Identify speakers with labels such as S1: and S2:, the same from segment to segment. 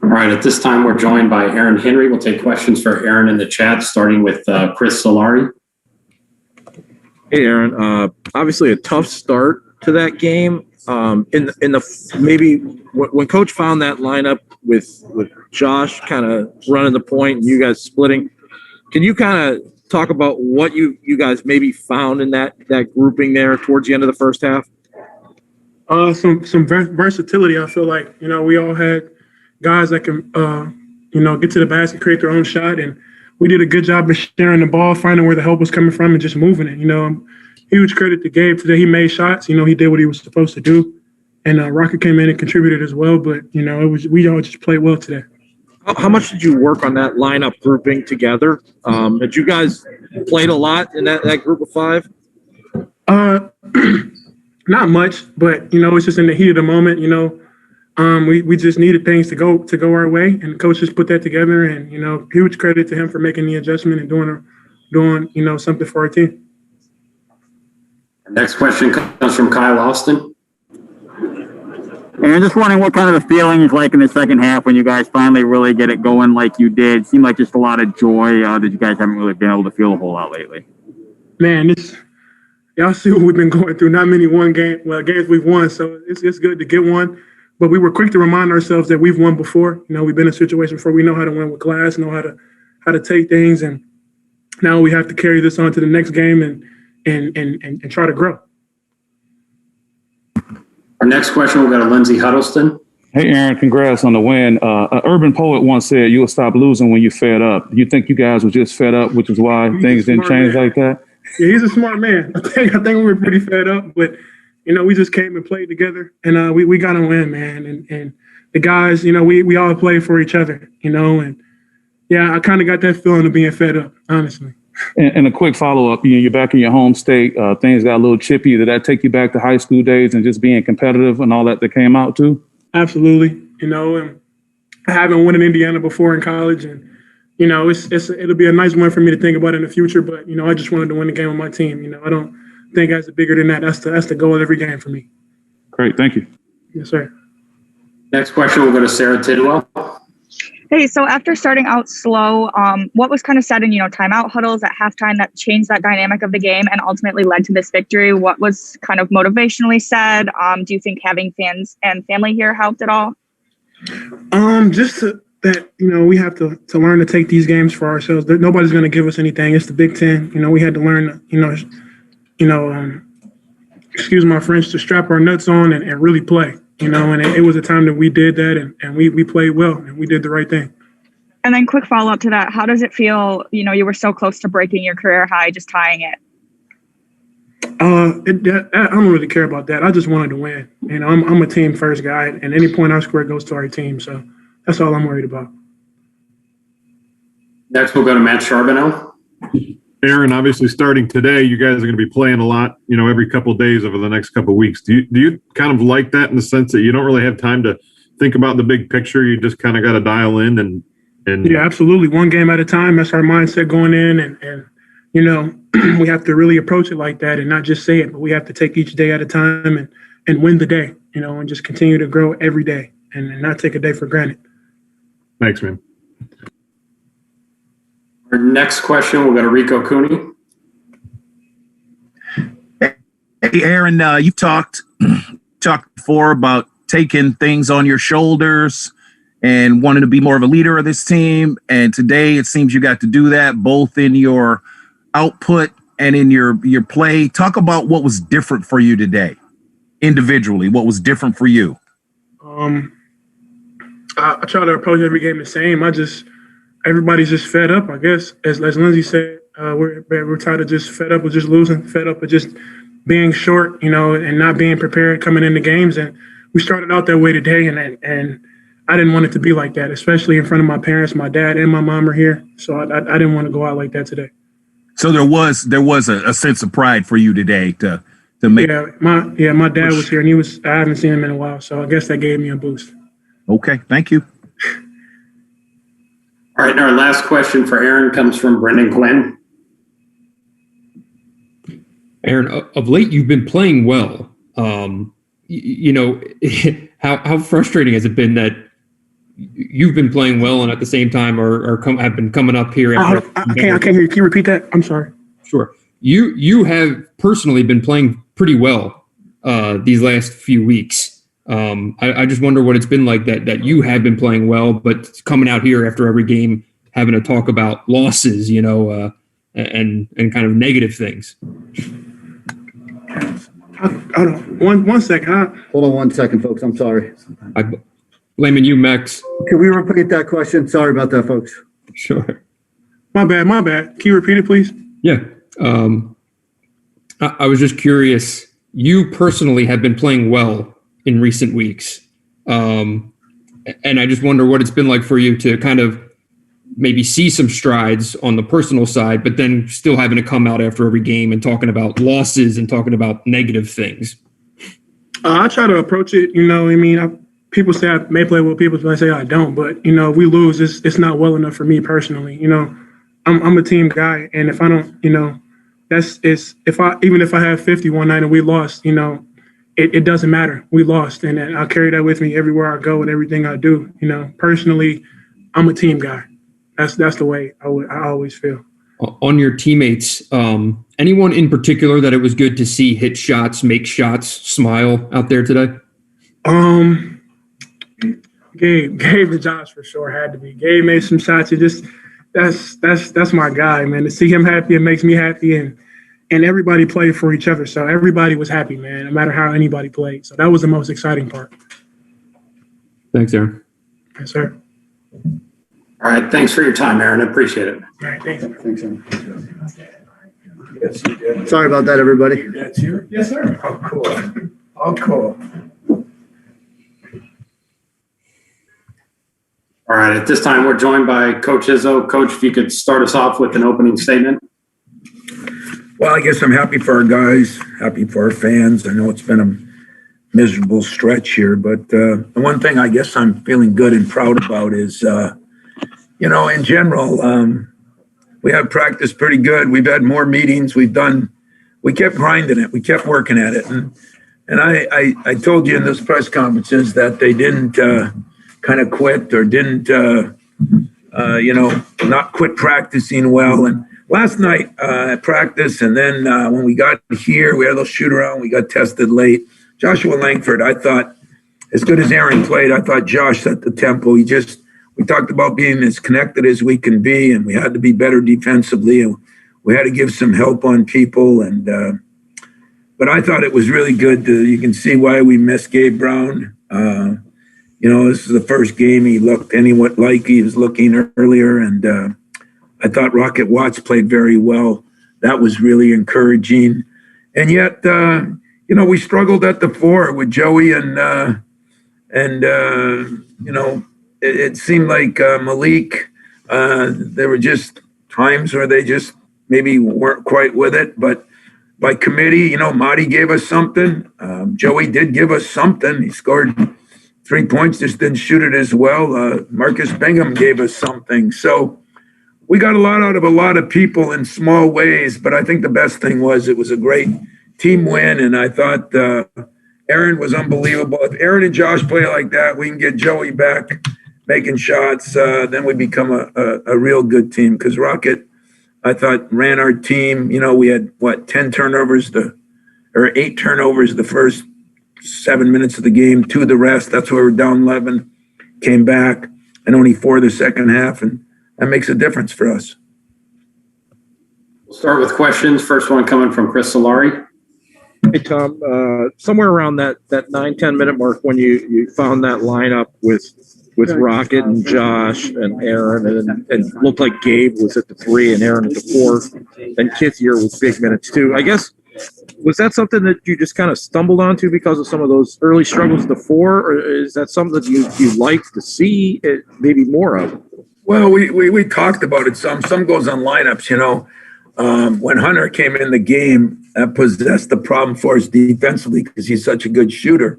S1: All right, at this time, we're joined by Aaron Henry. We'll take questions for Aaron in the chat, starting with Chris Solari.
S2: Hey, Aaron. Obviously, a tough start to that game. Maybe when Coach found that lineup with Josh kind of running the point and you guys splitting, can you kind of talk about what you guys maybe found in that grouping there towards the end of the first half?
S3: Some versatility. I feel like we all had guys that can get to the basket, create their own shot, and we did a good job of sharing the ball, finding where the help was coming from, and just moving it. Huge credit to Gabe today. He made shots. He did what he was supposed to do, and Rocket came in and contributed as well. But we all just played well today.
S2: How much did you work on that lineup grouping together? Had you guys played a lot in that group of five?
S3: Not much, but it's just in the heat of the moment. We just needed things to go our way, and coach just put that together. And huge credit to him for making the adjustment and doing something for our team.
S1: Our next question comes from Kyle Austin.
S4: And I'm just wondering what kind of the feeling is like in the second half when you guys finally really get it going like you did. It seemed like just a lot of joy that you guys haven't really been able to feel a whole lot lately.
S3: Man, y'all see what we've been going through. Not many games we've won, so it's good to get one. But we were quick to remind ourselves that we've won before. We've been in a situation before. We know how to win with class, know how to take things, and now we have to carry this on to the next game and try to grow.
S1: Our next question will go to Lindsey Huddleston.
S5: Hey, Aaron, congrats on the win. An urban poet once said, "You'll stop losing when you're fed up." You think you guys were just fed up, which is why things didn't change like that?
S3: Yeah, he's a smart man. I think we were pretty fed up, but we just came and played together, and we got to win, man. And the guys, we all play for each other, and yeah, I kind of got that feeling of being fed up, honestly.
S5: And a quick follow-up, you're back in your home state. Things got a little chippy. Did that take you back to high school days and just being competitive and all that came out too?
S3: Absolutely. And I haven't won in Indiana before in college, and it'll be a nice one for me to think about in the future. But I just wanted to win the game with my team. I don't think that's bigger than that. That's the goal of every game for me.
S5: Great, thank you.
S3: Yes, sir.
S1: Next question will go to Sarah Tidwell.
S6: Hey, so after starting out slow, what was kind of said in timeout huddles at halftime that changed that dynamic of the game and ultimately led to this victory? What was kind of motivationally said? Do you think having fans and family here helped at all?
S3: That we have to learn to take these games for ourselves. Nobody's going to give us anything. It's the Big Ten. We had to learn. Excuse my French, to strap our nuts on and really play. And it was a time that we did that, and we played well, and we did the right thing.
S6: And then quick follow-up to that, how does it feel, you were so close to breaking your career high, just tying it?
S3: I don't really care about that. I just wanted to win. I'm a team first guy, and any point I score goes to our team, so that's all I'm worried about.
S1: Next, we'll go to Matt Charbonneau.
S7: Aaron, obviously starting today, you guys are going to be playing a lot, every couple of days over the next couple of weeks. Do you kind of like that in the sense that you don't really have time to think about the big picture? You just kind of got to dial in and
S3: yeah, absolutely. One game at a time. That's our mindset going in, and we have to really approach it like that and not just say it, but we have to take each day at a time and win the day, and just continue to grow every day and not take a day for granted.
S7: Thanks, man.
S1: Our next question will go to Rico Cooney.
S8: Hey, Aaron, you've talked before about taking things on your shoulders and wanting to be more of a leader of this team. And today it seems you got to do that both in your output and in your play. Talk about what was different for you today, individually. What was different for you?
S3: I try to approach every game the same. Everybody's just fed up, I guess. As Lindsey said, we're tired of just fed up with just losing, fed up with just being short, and not being prepared coming into games. And we started out that way today, and I didn't want it to be like that, especially in front of my parents. My dad and my mom are here, so I didn't want to go out like that today.
S8: So there was a sense of pride for you today to make.
S3: My dad was here, and I haven't seen him in a while, so I guess that gave me a boost.
S8: Okay, thank you.
S1: All right, and our last question for Aaron comes from Brendan Quinn.
S9: Aaron, of late you've been playing well. How frustrating has it been that you've been playing well and at the same time have been coming up here.
S3: I can't hear you. Can you repeat that? I'm sorry.
S9: Sure. You have personally been playing pretty well these last few weeks. I just wonder what it's been like that you have been playing well, but coming out here after every game, having to talk about losses, and kind of negative things.
S3: Hold on. One second.
S10: Hold on 1 second, folks. I'm sorry.
S9: I'm blaming you, Max.
S10: Can we repeat that question? Sorry about that, folks.
S9: Sure.
S3: My bad. Can you repeat it, please?
S9: Yeah. I was just curious. You personally have been playing well in recent weeks. And I just wonder what it's been like for you to kind of maybe see some strides on the personal side, but then still having to come out after every game and talking about losses and talking about negative things.
S3: I try to approach it, people say I may play well, people may say I don't, but, if we lose, it's not well enough for me personally. I'm a team guy, and if I don't, even if I have 50 one night and we lost, it doesn't matter. We lost, and I carry that with me everywhere I go and everything I do. Personally, I'm a team guy. That's the way I always feel.
S9: On your teammates, anyone in particular that it was good to see hit shots, make shots, smile out there today?
S3: Gabe and Josh for sure had to be. Gabe made some shots. That's my guy, man. To see him happy, it makes me happy, and everybody played for each other. So everybody was happy, man, no matter how anybody played. So that was the most exciting part.
S9: Thanks, Aaron.
S3: Yes, sir.
S1: All right. Thanks for your time, Aaron. I appreciate it.
S3: All right, thanks.
S10: Aaron. Sorry about that, everybody.
S3: That's you? Yes, sir. Oh, cool.
S1: All right. At this time, we're joined by Coach Izzo. Coach, if you could start us off with an opening statement.
S11: Well, I guess I'm happy for our guys, happy for our fans. I know it's been a miserable stretch here, but the one thing I guess I'm feeling good and proud about is, in general, we have practiced pretty good. We've had more meetings. We kept grinding it. We kept working at it. And I told you in those press conferences that they didn't kind of quit or didn't, not quit practicing well. And last night at practice, and then when we got here, we had a little shoot around. We got tested late. Joshua Langford, I thought, as good as Aaron played, I thought Josh set the tempo. We talked about being as connected as we can be, and we had to be better defensively, and we had to give some help on people. And but I thought it was really good. You can see why we missed Gabe Brown. This is the first game he looked anyone like he was looking earlier, and I thought Rocket Watts played very well. That was really encouraging. And yet, we struggled at the 4 with Joey it seemed like Malik, there were just times where they just maybe weren't quite with it. But by committee, Marty gave us something. Joey did give us something. He scored 3 points, just didn't shoot it as well. Marcus Bingham gave us something. So we got a lot out of a lot of people in small ways. But I think the best thing was it was a great team win. And I thought Aaron was unbelievable. If Aaron and Josh play like that, we can get Joey back making shots, then we become a real good team. Because Rocket, I thought, ran our team. We had 8 turnovers the first 7 minutes of the game, 2 the rest. That's why we're down 11, came back, and only 4 the second half, and that makes a difference for us.
S1: We'll start with questions. First one coming from Chris Solari.
S2: Hey, Tom, somewhere around that 9-10 minute mark when you found that lineup with Rocket and Josh and Aaron and looked like Gabe was at the 3 and Aaron at the 4, and Kithier with big minutes too. I guess, was that something that you just kind of stumbled onto because of some of those early struggles at the 4, or is that something that you like to see maybe more of?
S11: Well, we talked about it some. Some goes on lineups, when Hunter came in the game, that possessed the problem for us defensively because he's such a good shooter.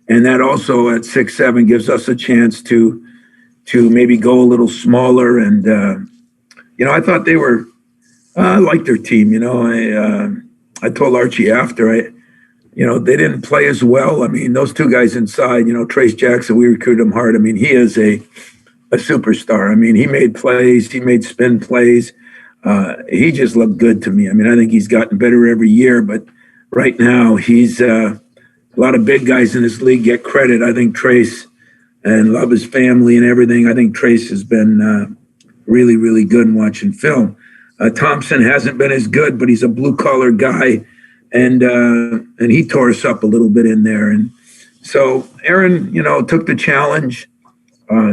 S11: And that also at 6'7" gives us a chance to maybe go a little smaller. And, I thought I liked their team. I told Archie after, they didn't play as well. I mean, those two guys inside, Trace Jackson, we recruited him hard. I mean, he is a superstar. I mean, he made plays, he made spin plays. He just looked good to me. I mean, I think he's gotten better every year, but right now he's a lot of big guys in this league get credit. I think Trace, and love his family and everything. I think Trace has been really, really good in watching film. Thompson hasn't been as good, but he's a blue collar guy, and he tore us up a little bit in there. And so Aaron, took the challenge.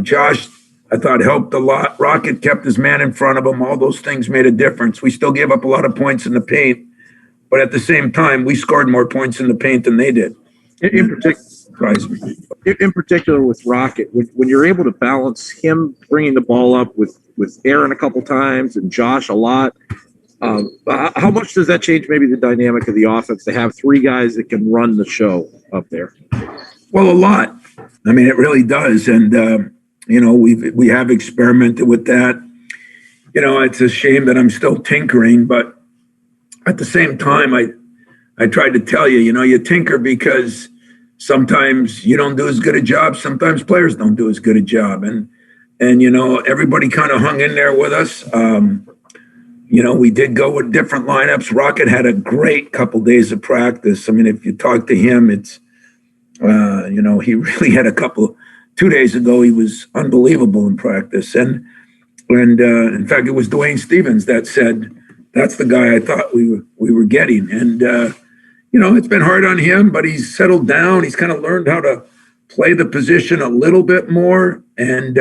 S11: Josh, I thought, helped a lot. Rocket kept his man in front of him. All those things made a difference. We still gave up a lot of points in the paint, but at the same time, we scored more points in the paint than they did.
S2: In particular with Rocket, when you're able to balance him bringing the ball up with Aaron a couple times and Josh a lot, how much does that change maybe the dynamic of the offense to have three guys that can run the show up there?
S11: Well, a lot. I mean, it really does. And, we have experimented with that. It's a shame that I'm still tinkering, but at the same time, I tried to tell you, you tinker because sometimes you don't do as good a job. Sometimes players don't do as good a job. And everybody kind of hung in there with us. We did go with different lineups. Rocket had a great couple days of practice. I mean, if you talk to him, it's, he really had 2 days ago, he was unbelievable in practice. And in fact, it was Dwayne Stevens that said, that's the guy I thought we were getting. And, it's been hard on him, but he's settled down. He's kind of learned how to play the position a little bit more. And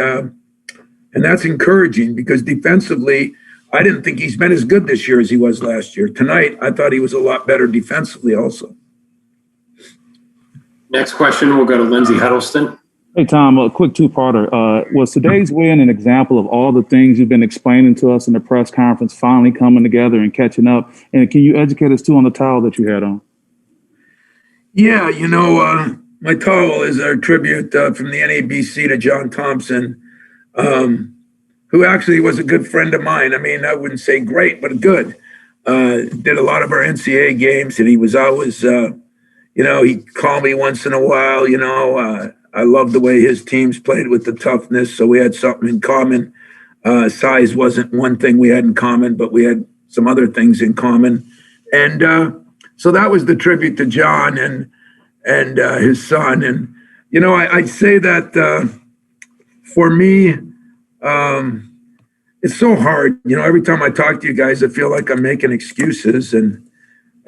S11: that's encouraging because defensively, I didn't think he's been as good this year as he was last year. Tonight, I thought he was a lot better defensively also.
S1: Next question, we'll go to Lindsey Huddleston.
S5: Hey, Tom, a quick two-parter. Was today's win an example of all the things you've been explaining to us in the press conference finally coming together and catching up? And can you educate us, too, on the towel that you had on?
S11: Yeah, my towel is our tribute from the NABC to John Thompson, who actually was a good friend of mine. I mean, I wouldn't say great, but good. Did a lot of our NCAA games, and he was always, he'd call me once in a while, I loved the way his teams played with the toughness, so we had something in common. Size wasn't one thing we had in common, but we had some other things in common. And so that was the tribute to John and his son. And, I'd say that for me, it's so hard. Every time I talk to you guys, I feel like I'm making excuses, and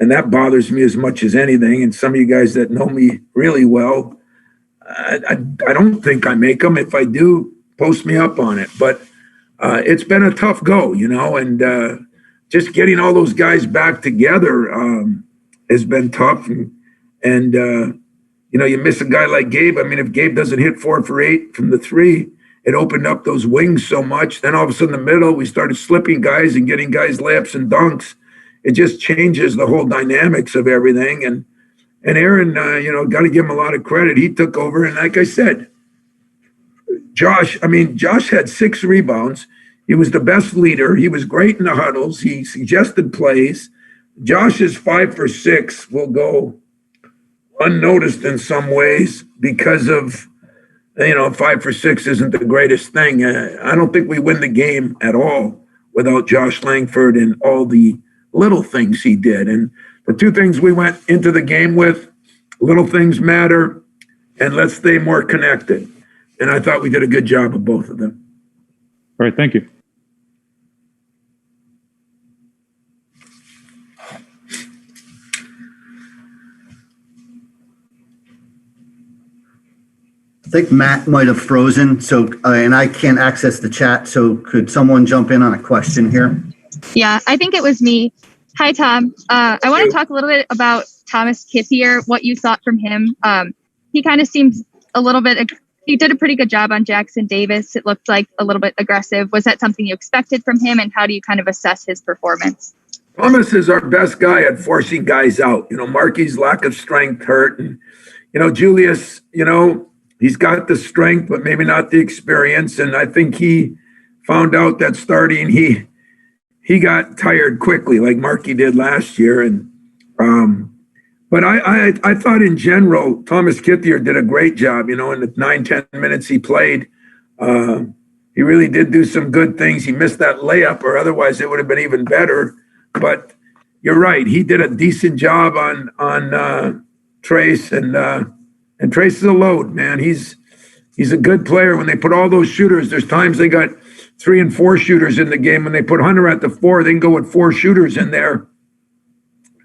S11: that bothers me as much as anything. And some of you guys that know me really well, I don't think I make them. If I do, post me up on it. But it's been a tough go, and just getting all those guys back together has been tough. And you miss a guy like Gabe. I mean, if Gabe doesn't hit 4 for 8 from the 3, it opened up those wings so much. Then all of a sudden in the middle, we started slipping guys and getting guys layups and dunks. It just changes the whole dynamics of everything. And Aaron, got to give him a lot of credit. He took over. And like I said, Josh had 6 rebounds. He was the best leader. He was great in the huddles. He suggested plays. Josh's 5 for 6 will go unnoticed in some ways because of, 5 for 6 isn't the greatest thing. I don't think we win the game at all without Josh Langford and all the little things he did. And the 2 things we went into the game with, little things matter, and let's stay more connected. And I thought we did a good job of both of them.
S5: All right, thank you.
S10: I think Matt might have frozen, so and I can't access the chat. So could someone jump in on a question here?
S6: Yeah, I think it was me. Hi, Tom. I want to talk a little bit about Thomas Kithier, what you thought from him. He kind of seems a little bit, he did a pretty good job on Jackson Davis. It looked like a little bit aggressive. Was that something you expected from him, and how do you kind of assess his performance?
S11: Thomas is our best guy at forcing guys out. Markey's lack of strength hurt. And, Julius, he's got the strength, but maybe not the experience. And I think he found out that starting, he got tired quickly, like Markey did last year. And But I thought in general, Thomas Kithier did a great job, in the 9-10 minutes he played. He really did do some good things. He missed that layup, or otherwise it would have been even better. But you're right. He did a decent job on Trace, and Trace is a load, man. He's a good player. When they put all those shooters, there's times they got 3 and 4 shooters in the game. When they put Hunter at the 4, they can go with 4 shooters in there.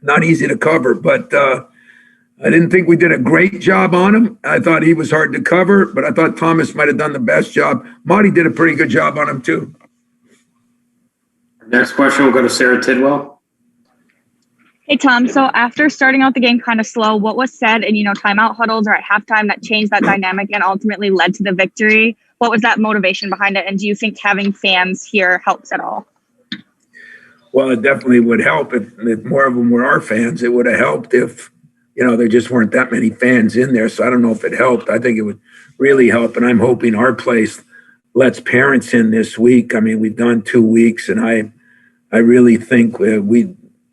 S11: Not easy to cover, but I didn't think we did a great job on him. I thought he was hard to cover, but I thought Thomas might have done the best job. Marty did a pretty good job on him too.
S1: Next question will go to Sarah Tidwell.
S6: Hey, Tom. So after starting out the game kind of slow, what was said in, timeout huddles or at halftime that changed that dynamic and ultimately led to the victory? What was that motivation behind it? And do you think having fans here helps at all?
S11: Well, it definitely would help if more of them were our fans. It would have helped if, there just weren't that many fans in there. So I don't know if it helped. I think it would really help. And I'm hoping our place lets parents in this week. I mean, we've done 2 weeks, and I really think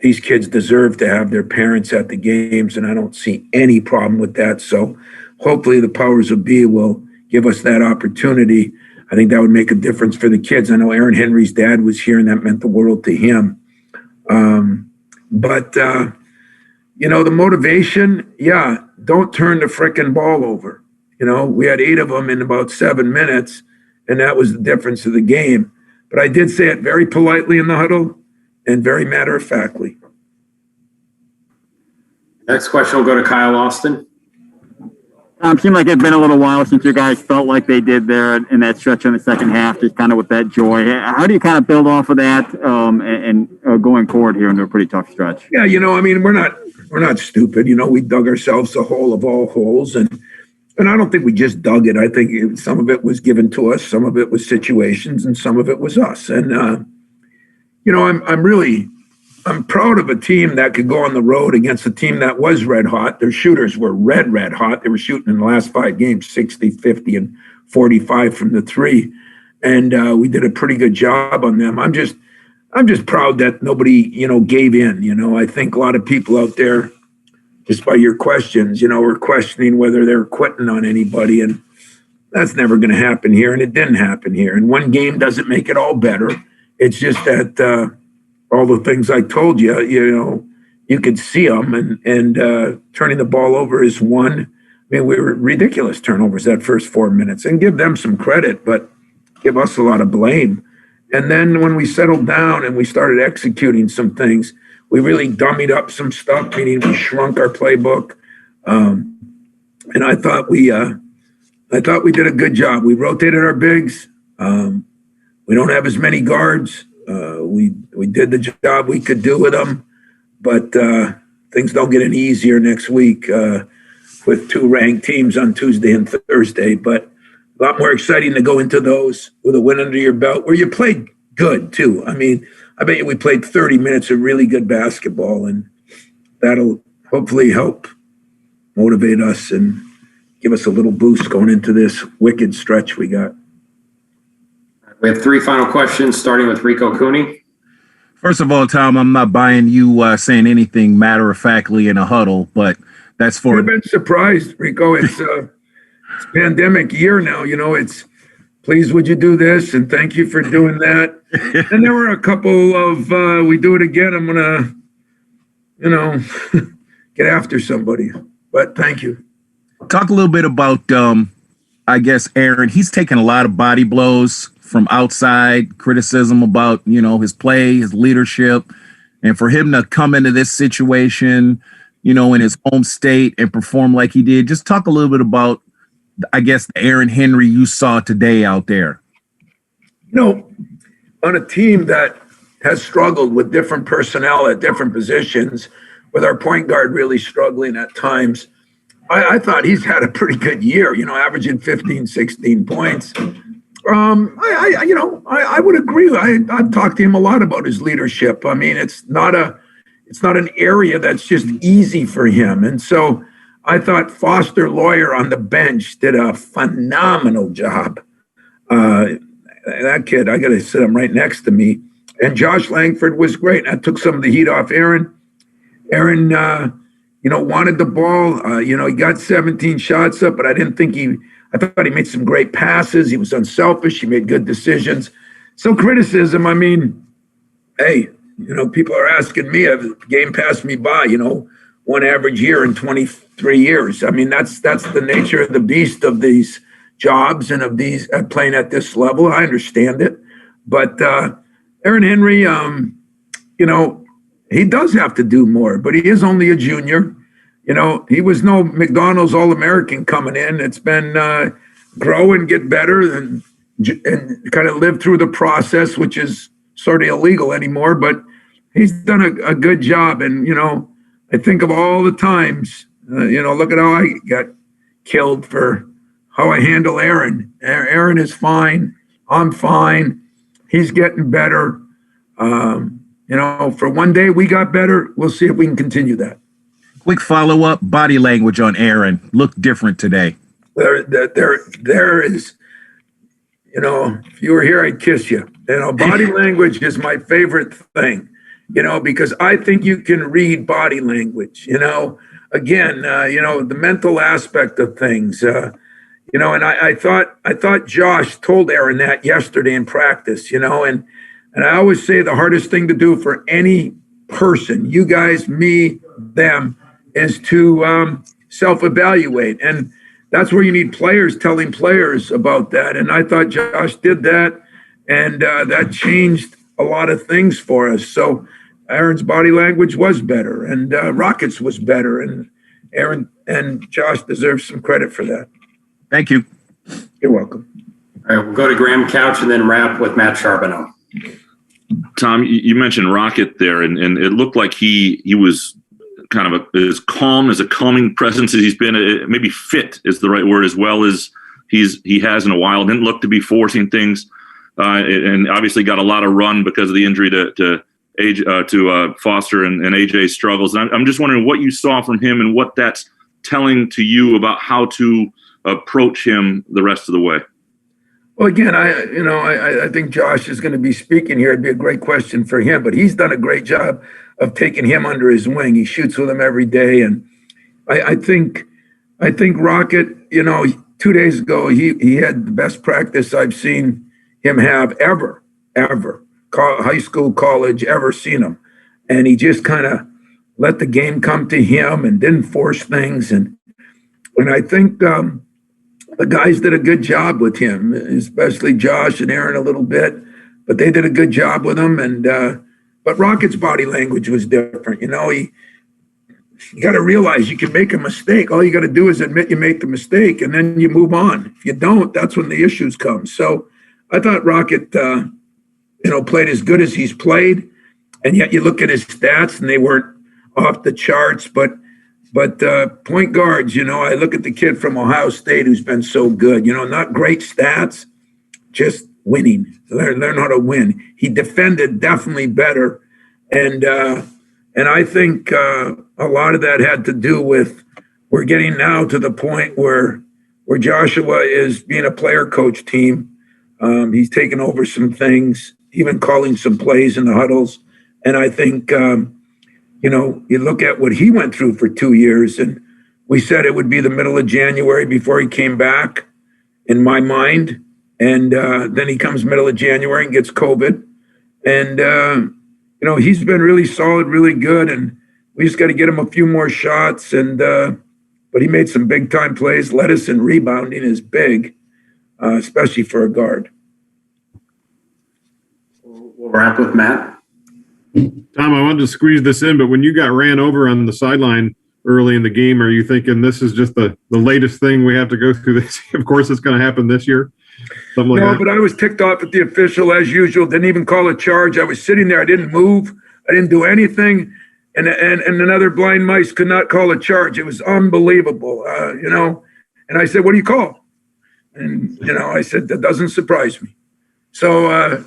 S11: these kids deserve to have their parents at the games, and I don't see any problem with that. So hopefully the powers of be will give us that opportunity. I think that would make a difference for the kids. I know Aaron Henry's dad was here, and that meant the world to him. But the motivation, don't turn the frickin' ball over. We had 8 of them in about 7 minutes, and that was the difference of the game. But I did say it very politely in the huddle and very matter-of-factly.
S1: Next question will go to Kyle Austin.
S4: Seemed like it's been a little while since you guys felt like they did there in that stretch in the second half, just kind of with that joy. How do you kind of build off of that and going forward here into a pretty tough stretch?
S11: Yeah, we're not stupid. We dug ourselves a hole of all holes, and I don't think we just dug it. I think some of it was given to us, some of it was situations, and some of it was us. And I'm proud of a team that could go on the road against a team that was red hot. Their shooters were red hot. They were shooting in the last 5 games, 60, 50, and 45 from the 3. And we did a pretty good job on them. I'm just proud that nobody, gave in. I think a lot of people out there, just by your questions, were questioning whether they're quitting on anybody. And that's never going to happen here. And it didn't happen here. And one game doesn't make it all better. It's just that, all the things I told you, you could see them, and turning the ball over is one. I mean, we were ridiculous turnovers that first 4 minutes, and give them some credit, but give us a lot of blame. And then when we settled down and we started executing some things, we really dummied up some stuff, meaning we shrunk our playbook. And I thought we did a good job. We rotated our bigs. We don't have as many guards. We did the job we could do with them, but things don't get any easier next week with 2 ranked teams on Tuesday and Thursday. But a lot more exciting to go into those with a win under your belt, where you played good too. I mean, I bet you we played 30 minutes of really good basketball, and that'll hopefully help motivate us and give us a little boost going into this wicked stretch we got.
S1: We have 3 final questions, starting with Rico Cooney.
S8: First of all, Tom, I'm not buying you saying anything matter-of-factly in a huddle, but that's for...
S11: I've been surprised, Rico. It's pandemic year now. It's, please, would you do this? And thank you for doing that. And there were a couple of, we do it again, I'm going to, get after somebody. But thank you.
S8: Talk a little bit about, I guess, Aaron. He's taken a lot of body blows from outside, criticism about, his play, his leadership, and for him to come into this situation, in his home state and perform like he did. Just talk a little bit about, I guess, the Aaron Henry you saw today out there.
S11: On a team that has struggled with different personnel at different positions, with our point guard really struggling at times, I thought he's had a pretty good year, averaging 15, 16 points. I would agree. I've talked to him a lot about his leadership. I mean, it's not an area that's just easy for him. And so I thought Foster Lawyer on the bench did a phenomenal job. That kid, I got to sit him right next to me. And Josh Langford was great. I took some of the heat off Aaron. Aaron, wanted the ball. He got 17 shots up, but I thought he made some great passes. He was unselfish. He made good decisions. So criticism, I mean, hey, people are asking me if the game passed me by, one average year in 23 years. I mean, that's the nature of the beast of these jobs and of these playing at this level. I understand it. But Aaron Henry, he does have to do more, but he is only a junior. He was no McDonald's All-American coming in. It's been grow and get better and kind of live through the process, which is sort of illegal anymore. But he's done a good job. And, I think of all the times, look at how I got killed for how I handle Aaron. Aaron is fine. I'm fine. He's getting better. For one day we got better. We'll see if we can continue that.
S8: Quick follow-up, body language on Aaron looked different today.
S11: There is, if you were here, I'd kiss you. Body language is my favorite thing, because I think you can read body language, again, the mental aspect of things, and I thought Josh told Aaron that yesterday in practice, and I always say the hardest thing to do for any person, you guys, me, them, is to self-evaluate. And that's where you need players telling players about that. And I thought Josh did that, and that changed a lot of things for us. So Aaron's body language was better, and Rockets was better, and Aaron and Josh deserve some credit for that.
S8: Thank you.
S11: You're welcome.
S1: All right, we'll go to Graham Couch and then wrap with Matt Charbonneau.
S12: Tom, you mentioned Rocket there, and it looked like he was kind of as calm, as a calming presence as he's been. Maybe fit is the right word, as well as he has in a while. Didn't look to be forcing things, and obviously got a lot of run because of the injury to Foster and AJ's struggles. And I'm just wondering what you saw from him and what that's telling to you about how to approach him the rest of the way.
S11: Well, again, I think Josh is going to be speaking here. It'd be a great question for him, but he's done a great job of taking him under his wing. He shoots with him every day, and I think Rocket, 2 days ago he had the best practice I've seen him have ever, high school, college, ever seen him, and he just kind of let the game come to him and didn't force things, and I think. The guys did a good job with him, especially Josh and Aaron a little bit, but they did a good job with him. And but Rocket's body language was different. You got to realize you can make a mistake. All you got to do is admit you make the mistake, and then you move on. If you don't, that's when the issues come. So I thought Rocket, played as good as he's played, and yet you look at his stats, and they weren't off the charts, But point guards, I look at the kid from Ohio State who's been so good, not great stats, just winning. Learn how to win. He defended definitely better. And I think a lot of that had to do with we're getting now to the point where Joshua is being a player coach team. He's taken over some things, even calling some plays in the huddles. And I think, you look at what he went through for 2 years, and we said it would be the middle of January before he came back, in my mind. And then he comes middle of January and gets COVID. And, he's been really solid, really good. And we just got to get him a few more shots. And but he made some big time plays. Led us in rebounding is big, especially for a guard.
S1: We'll wrap with Matt.
S7: Tom, I wanted to squeeze this in, but when you got ran over on the sideline early in the game, are you thinking this is just the latest thing we have to go through this? Of course, it's going to happen this year. Something like that.
S11: But I was ticked off at the official as usual. Didn't even call a charge. I was sitting there. I didn't move. I didn't do anything. And another blind mice could not call a charge. It was unbelievable, And I said, what do you call? And, I said, that doesn't surprise me. So,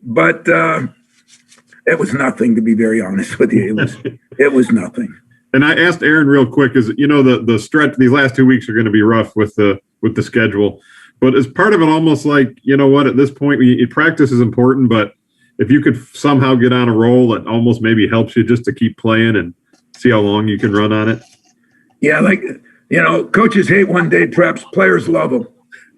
S11: but it was nothing, to be very honest with you. It was nothing.
S7: And I asked Aaron real quick, is the stretch, these last 2 weeks are going to be rough with the schedule. But as part of it, almost like, at this point, practice is important, but if you could somehow get on a roll, it almost maybe helps you just to keep playing and see how long you can run on it?
S11: Yeah, like, coaches hate one-day preps, players love them,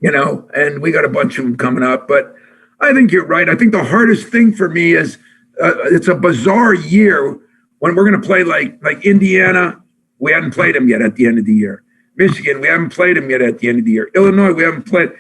S11: and we got a bunch of them coming up. But I think you're right. I think the hardest thing for me is it's a bizarre year when we're going to play like Indiana. We hadn't played them yet at the end of the year. Michigan, we haven't played them yet at the end of the year. Illinois, we haven't played.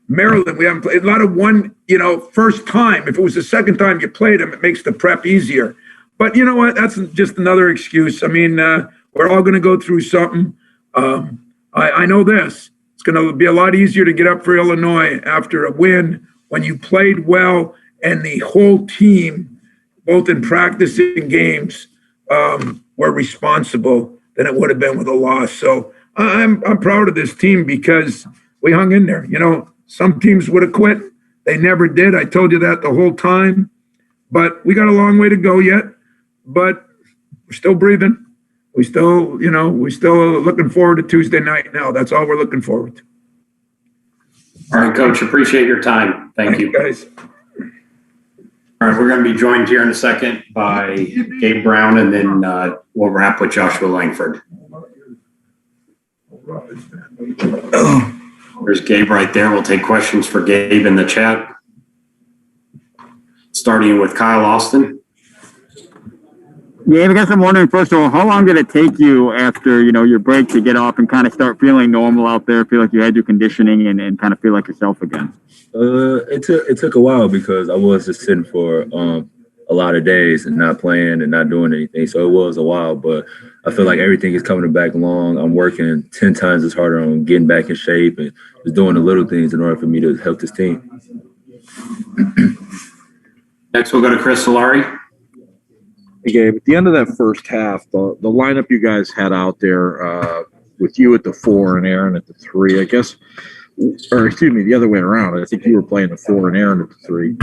S11: Maryland, we haven't played. A lot of first time. If it was the second time you played them, it makes the prep easier. But you know what? That's just another excuse. I mean, we're all going to go through something. I know this. It's going to be a lot easier to get up for Illinois after a win when you played well and the whole team, both in practice and games, were responsible than it would have been with a loss. So I'm proud of this team because we hung in there. Some teams would have quit. They never did. I told you that the whole time. But we got a long way to go yet. But we're still breathing. We still looking forward to Tuesday night now. That's all we're looking forward to.
S1: All right, Coach, appreciate your time. Thank you.
S11: Guys.
S1: All right, we're going to be joined here in a second by Gabe Brown, and then we'll wrap with Joshua Langford. There's Gabe right there. We'll take questions for Gabe in the chat. Starting with Kyle Austin.
S4: Yeah, I guess I'm wondering, first of all, how long did it take you after, your break to get off and kind of start feeling normal out there, feel like you had your conditioning and kind of feel like yourself again?
S13: It took a while because I was just sitting for a lot of days and not playing and not doing anything. So it was a while, but I feel like everything is coming back along. I'm working 10 times as harder on getting back in shape and just doing the little things in order for me to help this team.
S1: Next, we'll go to Chris Solari.
S2: Hey, Gabe, at the end of that first half, the lineup you guys had out there with you at the 4 and Aaron at the 3, I guess, or excuse me, the other way around. I think you were playing the 4 and Aaron at the 3.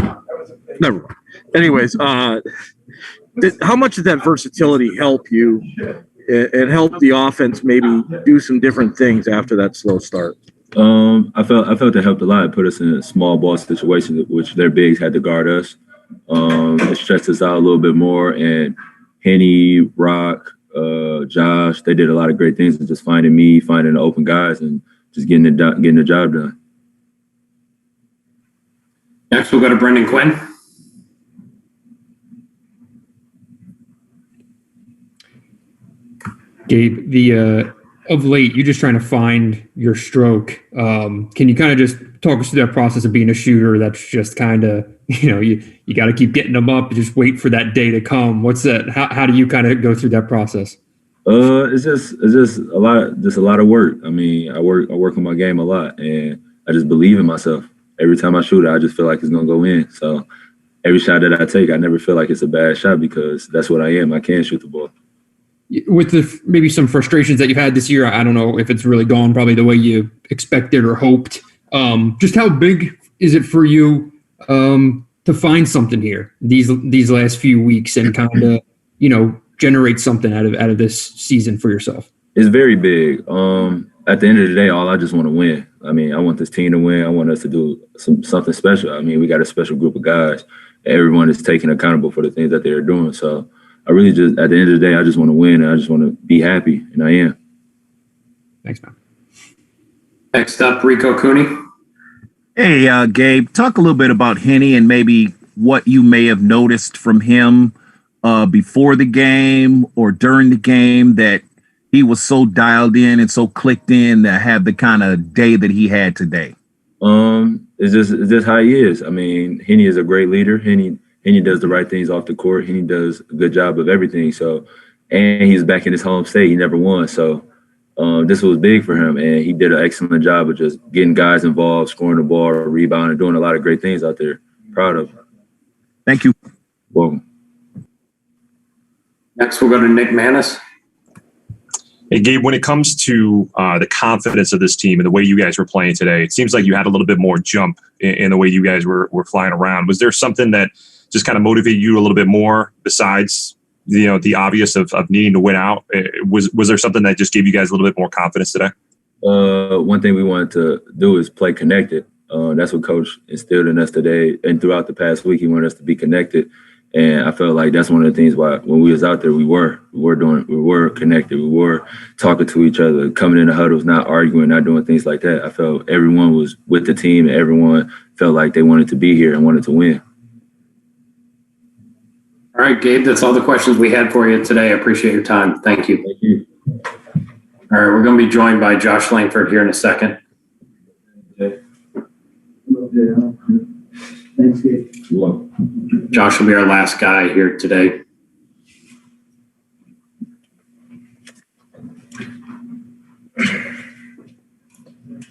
S2: Never mind. Anyways, how much did that versatility help you and help the offense maybe do some different things after that slow start?
S13: I felt it helped a lot. It put us in a small ball situation, which their bigs had to guard us. It stretched us out a little bit more, and Henny, Rock, Josh, they did a lot of great things, and just finding the open guys, and just getting the job done.
S1: Next, we'll go to Brendan Quinn.
S9: Gabe, of late, you're just trying to find your stroke. Can you kind of just talk us through that process of being a shooter that's just kind of, you got to keep getting them up and just wait for that day to come? What's that? How do you kind of go through that process?
S13: It's just a lot of work. I mean, I work on my game a lot, and I just believe in myself. Every time I shoot it, I just feel like it's going to go in. So every shot that I take, I never feel like it's a bad shot because that's what I am. I can shoot the ball.
S9: With maybe some frustrations that you've had this year, I don't know if it's really gone probably the way you expected or hoped. Just how big is it for you to find something here these last few weeks and kind of generate something out of this season for yourself?
S13: It's very big. At the end of the day, I just want to win. I mean, I want this team to win. I want us to do something special. I mean, we got a special group of guys. Everyone is taking accountable for the things that they're doing. So I really just, at the end of the day, I just want to win, and I just want to be happy, and I am.
S9: Thanks, man.
S1: Next up, Rico Cooney.
S8: Hey, Gabe, talk a little bit about Henny and maybe what you may have noticed from him before the game or during the game that he was so dialed in and so clicked in to have the kind of day that he had today.
S13: It's just how he is. I mean, Henny is a great leader. Henny does the right things off the court. Henny does a good job of everything. So, and he's back in his home state. He never won. So this was big for him, and he did an excellent job of just getting guys involved, scoring the ball, rebounding, doing a lot of great things out there. Proud of him.
S8: Thank you.
S13: Welcome.
S1: Next, we'll go to Nick Manis.
S14: Hey, Gabe, when it comes to the confidence of this team and the way you guys were playing today, it seems like you had a little bit more jump in the way you guys were flying around. Was there something that just kind of motivated you a little bit more besides, the obvious of needing to win out? Was there something that just gave you guys a little bit more confidence today?
S13: One thing we wanted to do is play connected. That's what Coach instilled in us today. And throughout the past week, he wanted us to be connected And I felt like that's one of the things why when we was out there, we were connected, we were talking to each other, coming in the huddles, not arguing, not doing things like that. I felt everyone was with the team and everyone felt like they wanted to be here and wanted to win.
S1: All right, Gabe, that's all the questions we had for you today. I appreciate your time. Thank you.
S13: Thank you.
S1: All right, we're going to be joined by Josh Langford here in a second.
S13: Thanks, Gabe.
S1: Josh will be our last guy here today.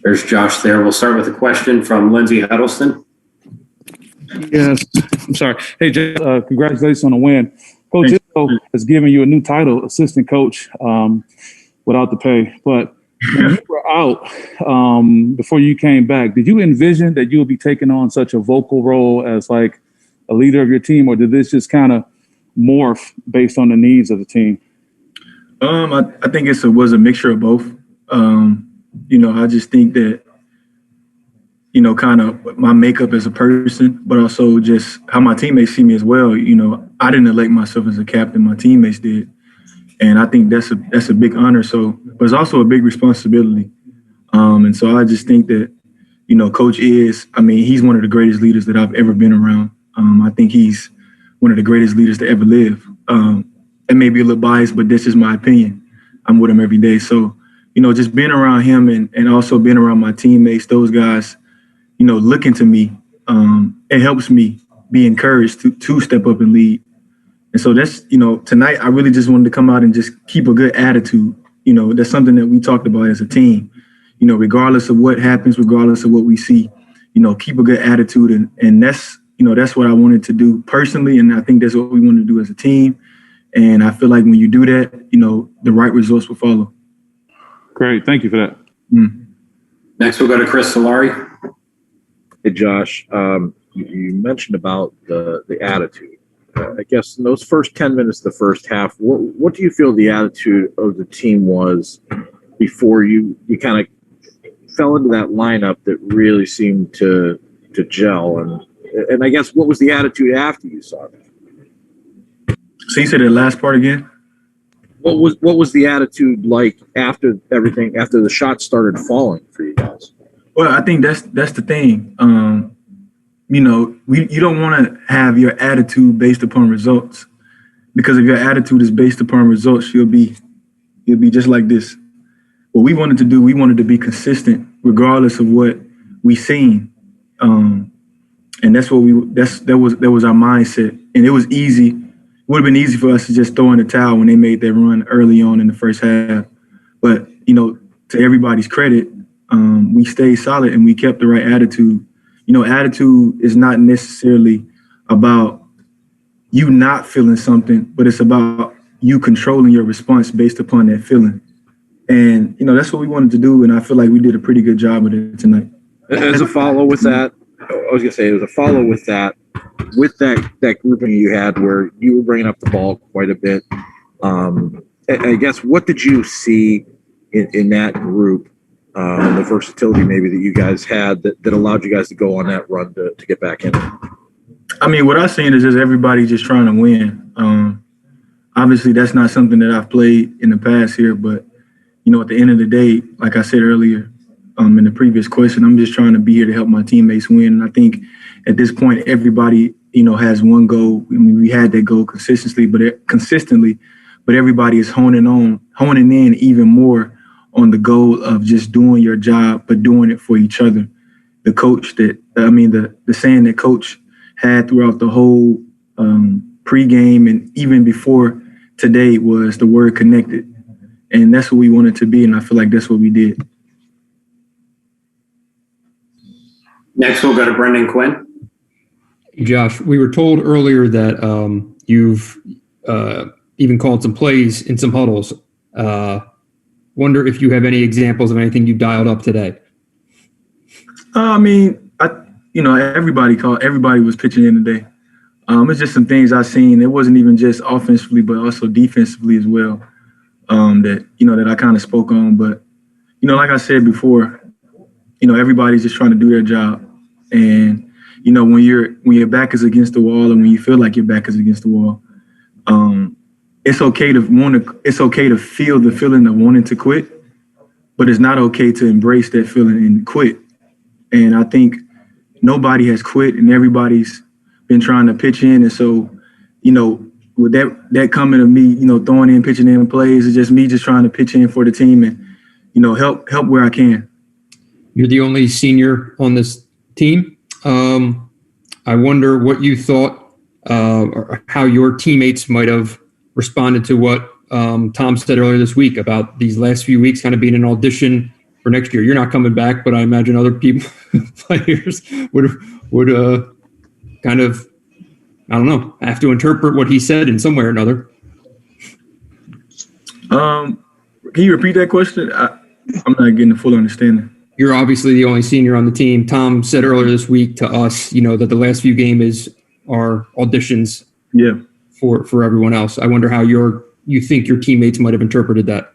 S1: There's Josh there. We'll start with a question from Lindsey Huddleston.
S5: Yes, I'm sorry. Hey, Jay, congratulations on the win. Coach Izzo has given you a new title, assistant coach, without the pay. But when you were out before you came back, did you envision that you would be taking on such a vocal role as like a leader of your team, or did this just kind of morph based on the needs of the team?
S3: I think it was a mixture of both. I just think that, kind of my makeup as a person, but also just how my teammates see me as well. I didn't elect myself as a captain; my teammates did, and I think that's a big honor. So, but it's also a big responsibility. And so I just think that, Coach he's one of the greatest leaders that I've ever been around. I think he's one of the greatest leaders to ever live. It may be a little biased, but this is my opinion. I'm with him every day. So, just being around him and also being around my teammates, those guys, looking to me, it helps me be encouraged to step up and lead. And so that's, tonight I really just wanted to come out and just keep a good attitude. That's something that we talked about as a team, regardless of what happens, regardless of what we see, keep a good attitude. And that's, that's what I wanted to do personally. And I think that's what we want to do as a team. And I feel like when you do that, the right results will follow.
S5: Great. Thank you for that.
S1: Next, we'll go to Chris Solari.
S2: Hey, Josh, you mentioned about the attitude. I guess in those first 10 minutes of the first half, what do you feel the attitude of the team was before you kind of fell into that lineup that really seemed to gel? And I guess what was the attitude after you saw that?
S3: So you said the last part again?
S2: What was the attitude like after everything, after the shots started falling for you guys?
S3: Well, I think that's the thing. You don't want to have your attitude based upon results, because if your attitude is based upon results, you'll be just like this. What we wanted to do, we wanted to be consistent regardless of what we seen, and that's what that was our mindset. And it was easy. It would have been easy for us to just throw in the towel when they made that run early on in the first half. But to everybody's credit, we stayed solid and we kept the right attitude. Attitude is not necessarily about you not feeling something, but it's about you controlling your response based upon that feeling. And, that's what we wanted to do. And I feel like we did a pretty good job with it tonight.
S2: As a follow with that, I was going to say, as a follow with that grouping you had where you were bringing up the ball quite a bit. I guess, what did you see in that group? The versatility maybe that you guys had that allowed you guys to go on that run to get back in.
S3: What I've seen is just everybody just trying to win. Obviously, that's not something that I've played in the past here, but, at the end of the day, like I said earlier in the previous question, I'm just trying to be here to help my teammates win. And I think at this point, everybody, has one goal. We had that goal consistently, but everybody is honing in even more on the goal of just doing your job, but doing it for each other. The coach the saying that Coach had throughout the whole pregame and even before today was the word connected. And that's what we wanted to be, and I feel like that's what we did.
S1: Next, we'll go to Brendan Quinn.
S9: Josh, we were told earlier that you've even called some plays in some huddles. Wonder if you have any examples of anything you dialed up today.
S3: Everybody was pitching in today. It's just some things I've seen. It wasn't even just offensively, but also defensively as well. That I kind of spoke on. But, like I said before, everybody's just trying to do their job. And,
S15: you know, when your back is against the wall and when you feel like your back is against the wall, it's okay to feel the feeling of wanting to quit, but it's not okay to embrace that feeling and quit. And I think nobody has quit and everybody's been trying to pitch in. And so, you know, with that coming of me, you know, throwing in, pitching in plays, it's just me just trying to pitch in for the team and, you know, help where I can.
S9: You're the only senior on this team. I wonder what you thought or how your teammates might have responded to what Tom said earlier this week about these last few weeks kind of being an audition for next year. You're not coming back, but I imagine other people, players would kind of, I don't know, have to interpret what he said in some way or another.
S15: Can you repeat that question? I'm not getting a full understanding.
S9: You're obviously the only senior on the team. Tom said earlier this week to us, you know, that the last few games are auditions for everyone else. I wonder how you think your teammates might have interpreted that.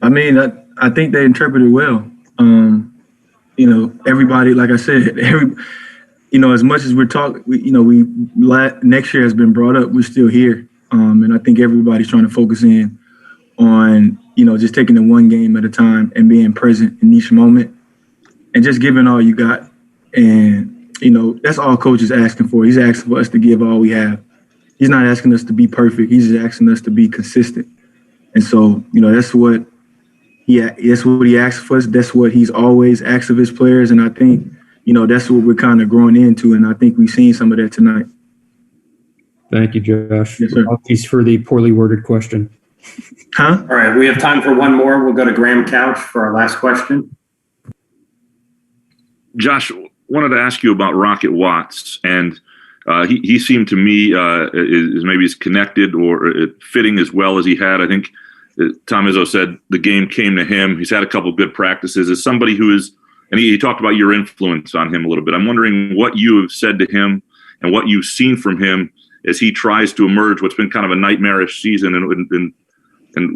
S15: I mean, I think they interpreted well. You know, everybody, like I said, you know, as much as we're talking, next year has been brought up, we're still here. And I think everybody's trying to focus in on, you know, just taking it one game at a time and being present in each moment and just giving all you got. And, you know, that's all coach is asking for. He's asking for us to give all we have. He's not asking us to be perfect. He's just asking us to be consistent. And so, you know, that's what he asks for us. That's what he's always asked of his players. And I think, you know, that's what we're kind of growing into. And I think we've seen some of that tonight.
S9: Thank you, Josh.
S15: Yes, sir.
S9: Apologies for the poorly worded question.
S15: Huh?
S1: All right, we have time for one more. We'll go to Graham Couch for our last question.
S12: Josh, wanted to ask you about Rocket Watts, and he seemed to me is maybe as connected or fitting as well as he had. I think Tom Izzo said the game came to him. He's had a couple of good practices. As somebody who is, and he talked about your influence on him a little bit. I'm wondering what you have said to him and what you've seen from him as he tries to emerge what's been kind of a nightmarish season and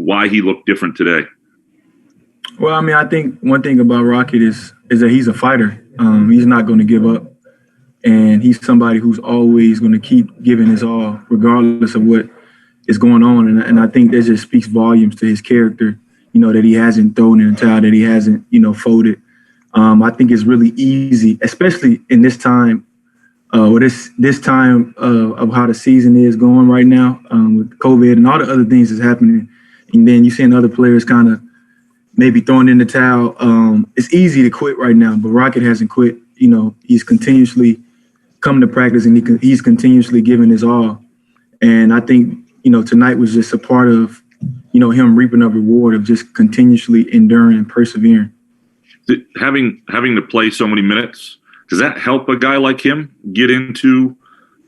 S12: why he looked different today.
S15: Well, I mean, I think one thing about Rocket is that he's a fighter. He's not going to give up. And he's somebody who's always going to keep giving his all, regardless of what is going on. And I think that just speaks volumes to his character, you know, that he hasn't thrown in the towel, that he hasn't, you know, folded. I think it's really easy, especially in this time, or this time of how the season is going right now with COVID and all the other things that's happening. And then you're seeing other players kind of maybe throwing in the towel. It's easy to quit right now, but Rocket hasn't quit. You know, he's continuously coming to practice and he's continuously giving his all. And I think, you know, tonight was just a part of, you know, him reaping a reward of just continuously enduring and persevering.
S12: Having to play so many minutes, does that help a guy like him get into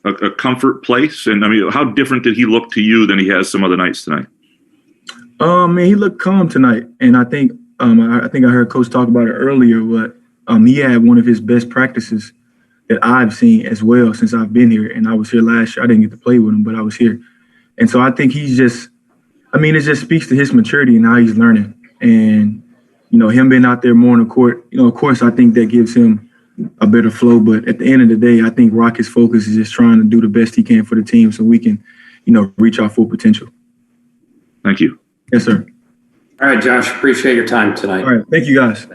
S12: a comfort place? And I mean, how different did he look to you than he has some other nights tonight?
S15: Man, he looked calm tonight, and I think I heard Coach talk about it earlier. But he had one of his best practices that I've seen as well since I've been here. And I was here last year. I didn't get to play with him, but I was here, and so I think he's just. I mean, it just speaks to his maturity and how he's learning, and you know, him being out there more on the court. You know, of course, I think that gives him a better flow. But at the end of the day, I think Rocket's focus is just trying to do the best he can for the team so we can, you know, reach our full potential.
S12: Thank you.
S15: Yes, sir.
S1: All right, Josh, appreciate your time tonight.
S15: All right. Thank you, guys.